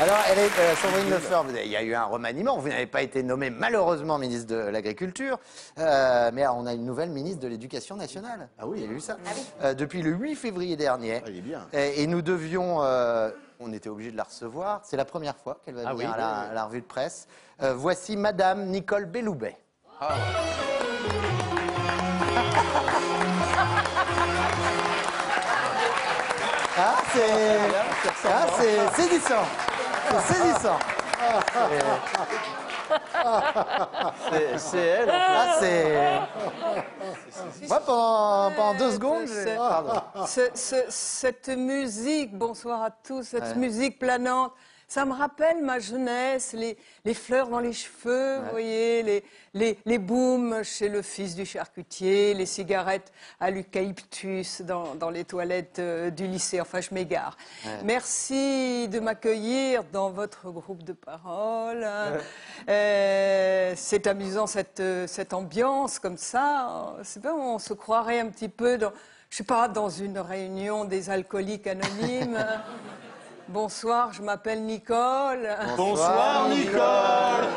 Alors, Sandrine Lefleur, il y a eu un remaniement. Vous n'avez pas été nommée malheureusement ministre de l'Agriculture, mais on a une nouvelle ministre de l'Éducation nationale. Ah oui, il y a eu ça. Ah oui. Depuis le 8 février dernier. Ah, il est bien. Et nous devions, on était obligés de la recevoir. C'est la première fois qu'elle va venir à la revue de presse. Voici Madame Nicole Belloubet. Ah. C'est saisissant. C'est saisissant. C'est elle. Ah, c'est... Moi, pendant 2 secondes, cette musique, bonsoir à tous, cette musique planante, ça me rappelle ma jeunesse, les fleurs dans les cheveux, vous voyez, les booms chez le fils du charcutier, les cigarettes à l'eucalyptus dans les toilettes du lycée. Enfin, je m'égare. Merci de m'accueillir dans votre groupe de parole. C'est amusant cette ambiance comme ça. C'est pas, on se croirait un petit peu dans, je sais pas, dans une réunion des alcooliques anonymes. Bonsoir, je m'appelle Nicole. Bonsoir, Nicole.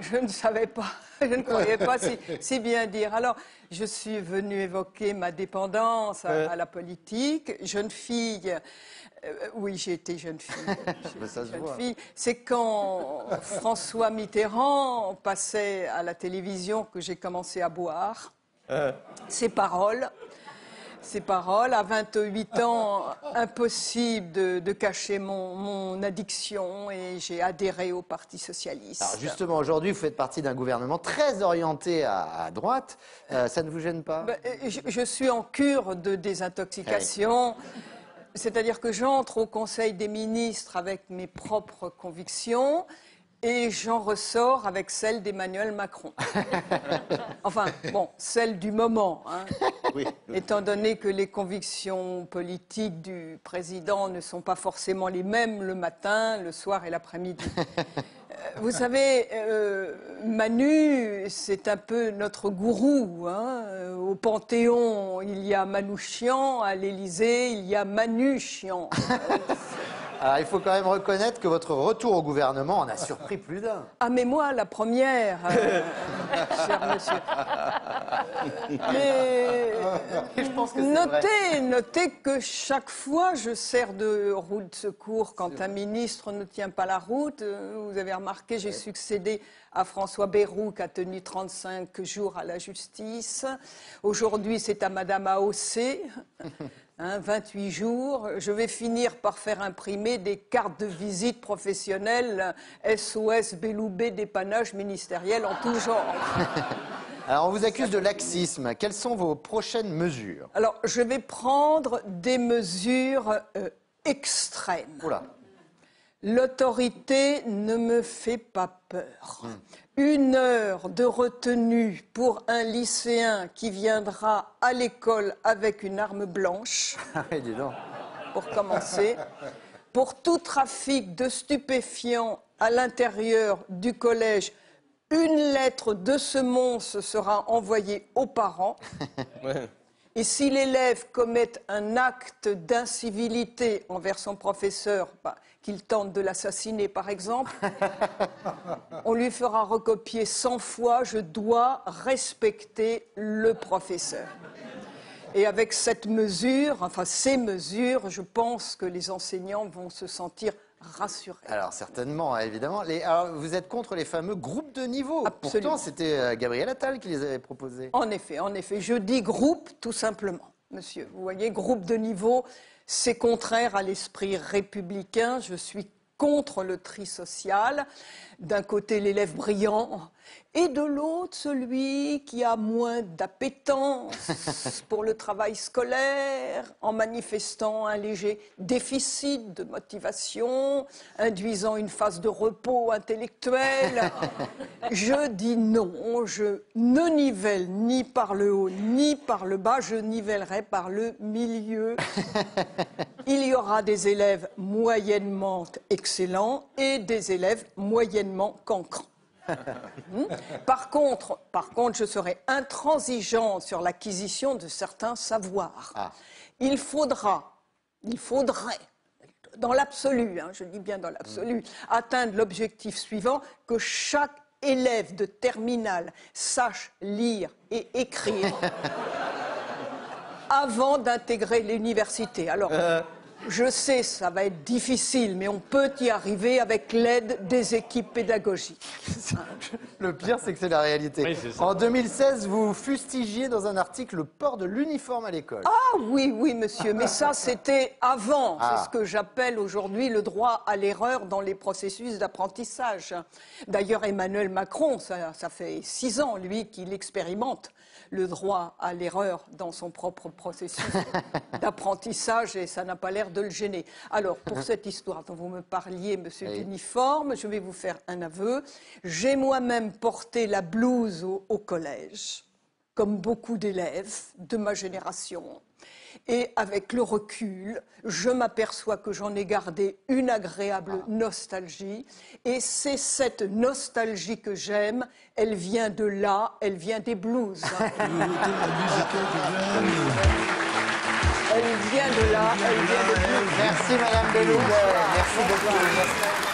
Je ne savais pas, je ne croyais pas si bien dire. Alors, je suis venue évoquer ma dépendance à la politique. Jeune fille, oui, j'ai été jeune fille. C'est quand François Mitterrand passait à la télévision que j'ai commencé à boire. Ses paroles, à 28 ans, impossible de cacher mon addiction et j'ai adhéré au Parti socialiste. Alors justement, aujourd'hui, vous faites partie d'un gouvernement très orienté à droite. Ça ne vous gêne pas? Je suis en cure de désintoxication. C'est-à-dire que j'entre au Conseil des ministres avec mes propres convictions et j'en ressors avec celle d'Emmanuel Macron. Enfin, bon, celle du moment, hein. Oui. Étant donné que les convictions politiques du président ne sont pas forcément les mêmes le matin, le soir et l'après-midi. Vous savez, Manu, c'est un peu notre gourou, hein. Au Panthéon, il y a Manouchian, à l'Élysée, il y a Manuchian. Alors, il faut quand même reconnaître que votre retour au gouvernement en a surpris plus d'un. Ah, mais moi, la première, cher monsieur. Mais je pense que notez que chaque fois, je sers de roue de secours quand un ministre ne tient pas la route. Vous avez remarqué, j'ai succédé à François Bayrou qui a tenu 35 jours à la justice. Aujourd'hui, c'est à Madame AOC. 28 jours, je vais finir par faire imprimer des cartes de visite professionnelles SOS Belloubet dépannage ministériel en tout genre. Alors, on vous accuse de laxisme. Quelles sont vos prochaines mesures? Alors, je vais prendre des mesures extrêmes. Oula. L'autorité ne me fait pas peur. 1 heure de retenue pour un lycéen qui viendra à l'école avec une arme blanche. Oui, dis donc. Pour commencer. Pour tout trafic de stupéfiants à l'intérieur du collège, une lettre de semonce sera envoyée aux parents. Et si l'élève commet un acte d'incivilité envers son professeur, qu'il tente de l'assassiner par exemple, on lui fera recopier 100 fois « Je dois respecter le professeur ». Et avec cette mesure, enfin ces mesures, je pense que les enseignants vont se sentir rassurés. Alors certainement, évidemment. Alors, vous êtes contre les fameux groupes de niveau. Absolument. Pourtant, c'était Gabriel Attal qui les avait proposés. En effet, je dis groupe tout simplement, monsieur. Vous voyez, groupe de niveau, c'est contraire à l'esprit républicain. Je suis contre le tri social. D'un côté, l'élève brillant, et de l'autre, celui qui a moins d'appétence pour le travail scolaire, en manifestant un léger déficit de motivation, induisant une phase de repos intellectuel. Je dis non, je ne nivelle ni par le haut ni par le bas, je nivellerai par le milieu. Il y aura des élèves moyennement excellents et des élèves moyennement cancrans. Par contre, je serai intransigeant sur l'acquisition de certains savoirs. Il faudrait dans l'absolu, je dis bien dans l'absolu, atteindre l'objectif suivant, que chaque élève de terminale sache lire et écrire avant d'intégrer l'université. Alors, je sais, ça va être difficile, mais on peut y arriver avec l'aide des équipes pédagogiques. Le pire, c'est que c'est la réalité. Oui, c'est ça. En 2016, vous fustigiez dans un article le port de l'uniforme à l'école. Ah oui, oui, monsieur, mais ça, c'était avant. C'est ce que j'appelle aujourd'hui le droit à l'erreur dans les processus d'apprentissage. D'ailleurs, Emmanuel Macron, ça fait 6 ans, lui, qu'il expérimente le droit à l'erreur dans son propre processus d'apprentissage et ça n'a pas l'air de le gêner. Alors, pour cette histoire dont vous me parliez, monsieur l'uniforme, je vais vous faire un aveu. J'ai moi-même porté la blouse au collège, comme beaucoup d'élèves de ma génération. Et avec le recul, je m'aperçois que j'en ai gardé une agréable nostalgie. Et c'est cette nostalgie que j'aime. Elle vient de là, elle vient des blues. Elle vient de là, elle vient des blues. Merci Madame Belloubet. Merci beaucoup.